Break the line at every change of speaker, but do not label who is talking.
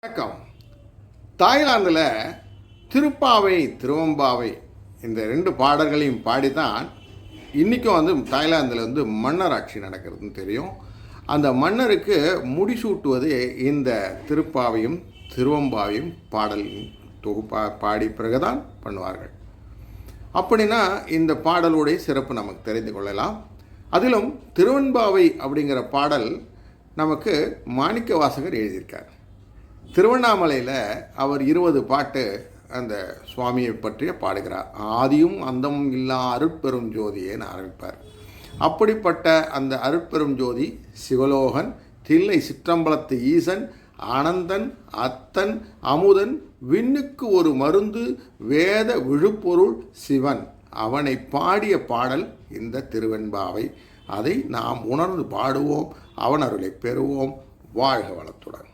வணக்கம். தாய்லாந்தில் திருப்பாவை திருவம்பாவை இந்த ரெண்டு பாடல்களையும் பாடித்தான் இன்றைக்கும் தாய்லாந்தில் மன்னர் ஆட்சி நடக்கிறதுன்னு தெரியும். அந்த மன்னருக்கு முடிசூட்டுவது இந்த திருப்பாவையும் திருவம்பாவையும் பாடல் பாடி பிறகுதான் பண்ணுவார்கள். அப்படின்னா இந்த பாடலுடைய சிறப்பு நமக்கு தெரிந்து கொள்ளலாம். அதிலும் திருவெண்பாவை அப்படிங்கிற பாடல் நமக்கு மாணிக்கவாசகர் எழுதியிருக்கார். திருவண்ணாமலையில் அவர் 20 பாட்டு அந்த சுவாமியை பற்றிய பாடுகிறார். ஆதியும் அந்தமும் இல்லா அருட்பெரும் ஜோதியேன்னு ஆரம்பிப்பார். அப்படிப்பட்ட அந்த அருட்பெரும் ஜோதி சிவலோகன், தில்லை சிற்றம்பலத்து ஈசன், ஆனந்தன், அத்தன், அமுதன், விண்ணுக்கு ஒரு மருந்து, வேத விழுப்பொருள் சிவன், அவனை பாடிய பாடல் இந்த திருவெண்பாவை. அதை நாம் உணர்ந்து பாடுவோம், அவன் அருளை பெறுவோம். வாழ்க வளத்துடன்.